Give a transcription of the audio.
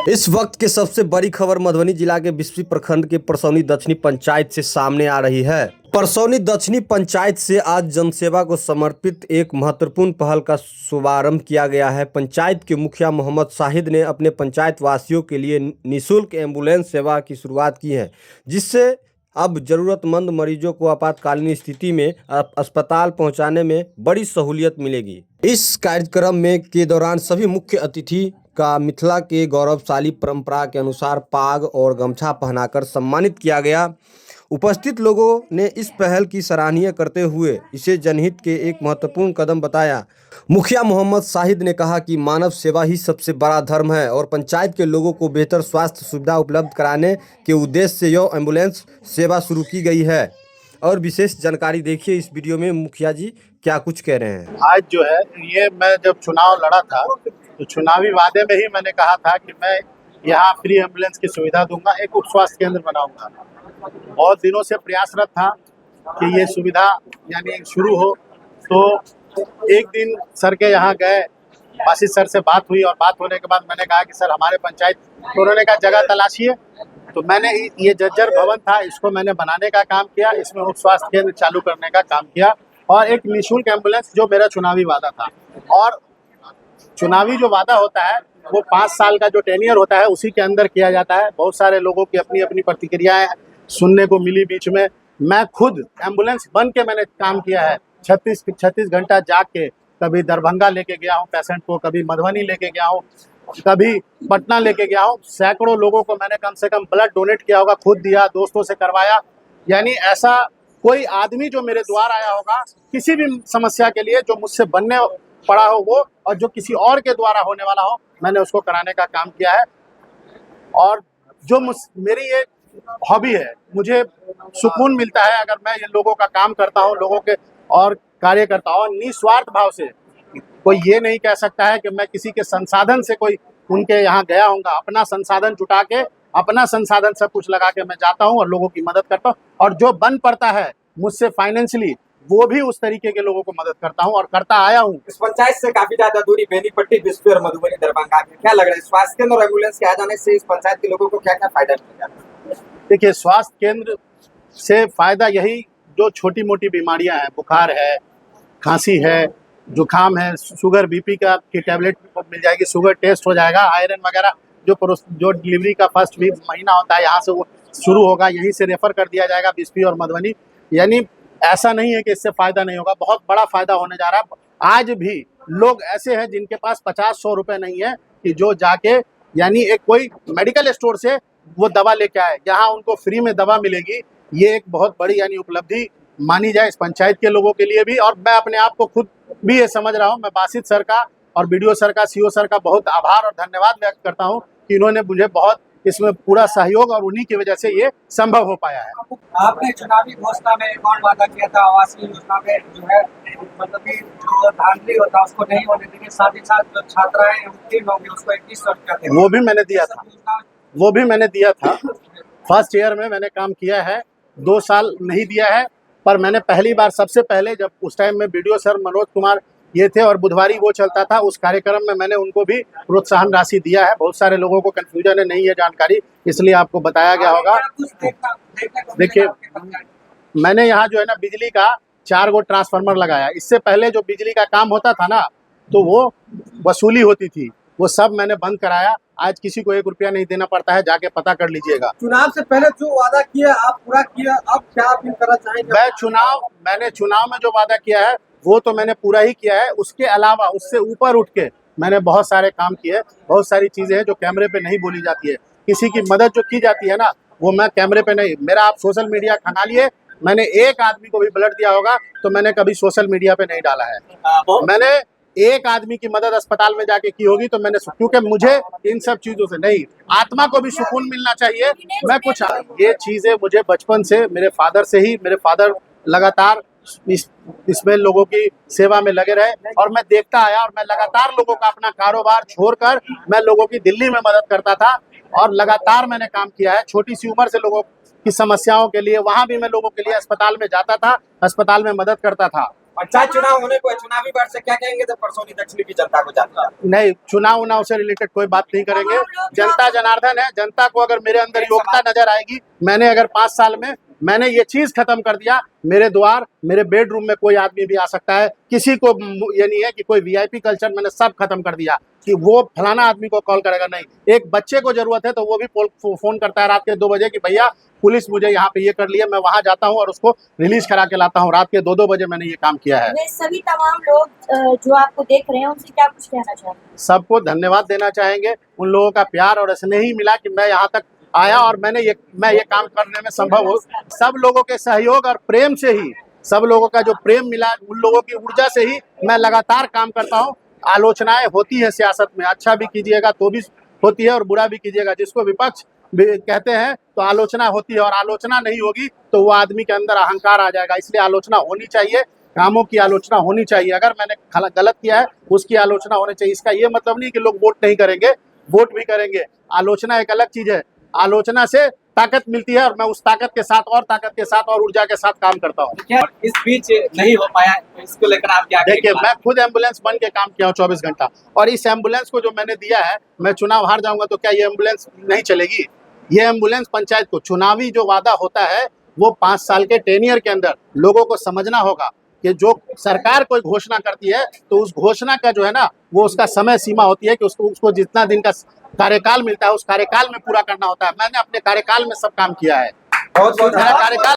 इस वक्त के सबसे बड़ी खबर मधुबनी जिला के बिस्फी प्रखंड के परसौनी दक्षिणी पंचायत से सामने आ रही है। परसौनी दक्षिणी पंचायत से आज जनसेवा को समर्पित एक महत्वपूर्ण पहल का शुभारंभ किया गया है। पंचायत के मुखिया मोहम्मद शाहिद ने अपने पंचायत वासियों के लिए निःशुल्क एम्बुलेंस सेवा की शुरुआत की है, जिससे अब जरूरतमंद मरीजों को आपातकालीन स्थिति में अस्पताल पहुंचाने में बड़ी सहूलियत मिलेगी। इस कार्यक्रम में के दौरान सभी मुख्य अतिथि का मिथिला के गौरवशाली परंपरा के अनुसार पाग और गमछा पहनाकर सम्मानित किया गया। उपस्थित लोगों ने इस पहल की सराहनीय करते हुए इसे जनहित के एक महत्वपूर्ण कदम बताया। मुखिया मोहम्मद शाहिद ने कहा कि मानव सेवा ही सबसे बड़ा धर्म है और पंचायत के लोगों को बेहतर स्वास्थ्य सुविधा उपलब्ध कराने के उद्देश्य से यह एम्बुलेंस सेवा शुरू की गई है। और विशेष जानकारी देखिए इस वीडियो में मुखिया जी क्या कुछ कह रहे हैं। आज जो है ये मैं जब चुनाव लड़ा था तो चुनावी वादे में ही मैंने कहा था कि मैं यहाँ फ्री एम्बुलेंस की सुविधा दूंगा, एक उप स्वास्थ्य केंद्र बनाऊंगा। बहुत दिनों से प्रयासरत था कि ये सुविधा यानी शुरू हो। तो एक दिन सर के यहाँ गए, आशीष सर से बात हुई और बात होने के बाद मैंने कहा कि सर हमारे पंचायत, तो उन्होंने कहा जगह तलाशिए। तो मैंने ये जर्जर भवन था, इसको मैंने बनाने का काम किया, इसमें उप स्वास्थ्य केंद्र चालू करने का काम किया और एक निःशुल्क एम्बुलेंस, जो मेरा चुनावी वादा था। और चुनावी जो वादा होता है वो 5 साल का जो टेन्योर होता है उसी के अंदर किया जाता है। बहुत सारे लोगों की अपनी अपनी प्रतिक्रियाएं सुनने को मिली बीच में। मैं खुद एम्बुलेंस बन के मैंने काम किया है, 36 घंटा जाग के, कभी दरभंगा लेके गया हूँ पेशेंट को, कभी मधुबनी लेके गया हूँ, कभी पटना लेके गया हूँ। सैकड़ों लोगों को मैंने कम से कम ब्लड डोनेट किया होगा, खुद दिया, दोस्तों से करवाया। यानी ऐसा कोई आदमी जो मेरे द्वार आया होगा किसी भी समस्या के लिए, जो मुझसे बनने पड़ा हो वो, और जो किसी और के द्वारा होने वाला हो, मैंने उसको कराने का काम किया है। और जो मेरी ये हॉबी है, मुझे सुकून मिलता है अगर मैं इन लोगों का काम करता हूँ, लोगों के और कार्य करता हूँ निस्वार्थ भाव से। कोई ये नहीं कह सकता है कि मैं किसी के संसाधन से कोई उनके यहाँ गया हूँगा। अपना संसाधन जुटा के, अपना संसाधन सब कुछ लगा के मैं जाता हूँ और लोगों की मदद करता हूँ। और जो बन पड़ता है मुझसे फाइनेंशियली, वो भी उस तरीके के लोगों को मदद करता हूँ और करता आया हूँ। इस पंचायत से काफी ज्यादा दूरी बेनीपट्टी, बिस्फी और मधुबनी दरभंगा में, क्या लग रहा है स्वास्थ्य केंद्र और एम्बुलेंस के आ जाने से इस पंचायत के लोगों को क्या क्या फायदा मिलेगा? देखिए, स्वास्थ्य केंद्र से फायदा यही, जो छोटी मोटी बीमारियां हैं, बुखार है, खांसी है, जुकाम है, शुगर बीपी का की टैबलेट मिल जाएगी, शुगर टेस्ट हो जाएगा, आयरन वगैरह जो डिलीवरी का फर्स्ट भी महीना होता है यहाँ से वो शुरू होगा, यहीं से रेफर कर दिया जाएगा बिस्फी और मधुबनी। यानी ऐसा नहीं है कि इससे फायदा नहीं होगा, बहुत बड़ा फायदा होने जा रहा है। आज भी लोग ऐसे हैं जिनके पास 50-100 रुपए नहीं है कि जो जाके यानी एक कोई मेडिकल स्टोर से वो दवा लेके आए, यहाँ उनको फ्री में दवा मिलेगी। ये एक बहुत बड़ी यानी उपलब्धि मानी जाए इस पंचायत के लोगों के लिए भी। और मैं अपने आप को खुद भी ये समझ रहा हूँ, मैं बासित सर का और बीडीओ सर का, सीओ सर का बहुत आभार और धन्यवाद व्यक्त करता हूँ कि इन्होंने मुझे बहुत इसमें पूरा सहयोग, और उन्हीं की वजह से ये संभव हो पाया है। आपने चुनावी घोषणा में एक और वादा किया था, आवासीय योजना में जो है मतलब कि जो धांधली होता है उसको नहीं होने देंगे, साथ ही साथ जो छात्राएं उत्तीर्ण होंगे उसको 2100 रुपया देंगे, वो भी मैंने दिया था। फर्स्ट ईयर में मैंने काम किया है, 2 साल नहीं दिया है, पर मैंने पहली बार, सबसे पहले जब उस टाइम में बीडीओ सर मनोज कुमार ये थे और बुधवारी वो चलता था, उस कार्यक्रम में मैंने उनको भी प्रोत्साहन राशि दिया है। बहुत सारे लोगों को कंफ्यूजन है, नहीं है जानकारी, इसलिए आपको बताया गया होगा। देखिए, मैंने यहाँ जो है ना बिजली का 4 गो ट्रांसफार्मर लगाया। इससे पहले जो बिजली का काम होता था ना, तो वो वसूली होती थी, वो सब मैंने बंद कराया। आज किसी को 1 रुपया नहीं देना पड़ता है, जाके पता कर लीजिएगा। चुनाव से पहले जो वादा किया आप पूरा किया, अब क्या आप करना चाहेंगे? मैंने चुनाव में जो वादा किया है वो तो मैंने पूरा ही किया है। उसके अलावा, उससे ऊपर उठ के मैंने बहुत सारे काम किए। बहुत सारी चीजें हैं जो कैमरे पे नहीं बोली जाती है। किसी की मदद जो की जाती है ना, वो मैं कैमरे पे नहीं, मेरा आप सोशल मीडिया खंगालिए, मैंने एक आदमी को भी ब्लड दिया होगा तो मैंने कभी सोशल मीडिया पे नहीं डाला है। मैंने एक आदमी की मदद अस्पताल में जाके की होगी तो मैंने, क्योंकि मुझे इन सब चीजों से नहीं, आत्मा को भी सुकून मिलना चाहिए। मैं कुछ, ये चीजें मुझे बचपन से मेरे फादर से ही, मेरे फादर लगातार इसमें लोगों की सेवा में लगे रहे और मैं देखता आया, और मैं लगातार लोगों का अपना कारोबार छोड़कर मैं लोगों की दिल्ली में मदद करता था और लगातार मैंने काम किया है। छोटी सी उम्र से लोगों की समस्याओं के लिए वहां भी मैं लोगों के लिए अस्पताल में जाता था, अस्पताल में मदद करता था। पंचायत चुनाव होने को है, चुनावी वर्ष से क्या कहेंगे तो परसौनी दक्षिणी की जनता को जानते नहीं, चुनाव उनाव से रिलेटेड कोई बात नहीं करेंगे। जनता जनार्दन है, जनता को अगर मेरे अंदर योग्यता नजर आएगी, मैंने अगर 5 साल में मैंने ये चीज खत्म कर दिया, मेरे द्वार मेरे बेडरूम में कोई आदमी भी आ सकता है, किसी को ये नहीं है कि कोई वीआईपी कल्चर, मैंने सब खत्म कर दिया कि वो फलाना आदमी को कॉल करेगा। नहीं, एक बच्चे को जरूरत है तो वो भी फोन करता है रात के 2 बजे कि भैया पुलिस मुझे यहाँ पे ये कर लिया, मैं वहां जाता हूँ और उसको रिलीज करा के लाता हूँ। रात के 2-2 बजे मैंने ये काम किया है। वे सभी तमाम लोग जो आपको देख रहे हैं उनसे क्या कुछ कहना चाहेंगे? सबको धन्यवाद देना चाहेंगे, उन लोगों का प्यार और स्नेह ही मिला कि मैं यहाँ तक आया और मैं ये काम करने में संभव हो। सब लोगों के सहयोग और प्रेम से ही, सब लोगों का जो प्रेम मिला, उन लोगों की ऊर्जा से ही मैं लगातार काम करता हूँ। आलोचनाएं होती है सियासत में, अच्छा भी कीजिएगा तो भी होती है और बुरा भी कीजिएगा, जिसको विपक्ष भी कहते हैं, तो आलोचना होती है। और आलोचना नहीं होगी तो वो आदमी के अंदर अहंकार आ जाएगा। इसलिए आलोचना होनी चाहिए, कामों की आलोचना होनी चाहिए। अगर मैंने गलत किया है उसकी आलोचना होनी चाहिए। इसका ये मतलब नहीं कि लोग वोट नहीं करेंगे, वोट भी करेंगे। आलोचना एक अलग चीज है, आलोचना से ताकत मिलती है और मैं उस ताकत के साथ और ताकत के साथ और ऊर्जा के साथ काम करता हूँ। क्या इस बीच नहीं हो पाया, इसको लेकर आप क्या देखिए, मैं खुद एम्बुलेंस बन के काम किया हूँ 24 घंटा, और इस एम्बुलेंस को जो मैंने दिया है, मैं चुनाव हार जाऊंगा तो क्या ये एम्बुलेंस नहीं चलेगी? ये एम्बुलेंस पंचायत को, चुनावी जो वादा होता है वो 5 साल के टेनियर के अंदर लोगों को समझना होगा कि जो सरकार कोई घोषणा करती है तो उस घोषणा का जो है ना, वो उसका समय सीमा होती है कि उसको जितना दिन का कार्यकाल मिलता है उस कार्यकाल में पूरा करना होता है। मैंने अपने कार्यकाल में सब काम किया है। बहुत मेरा कार्यकाल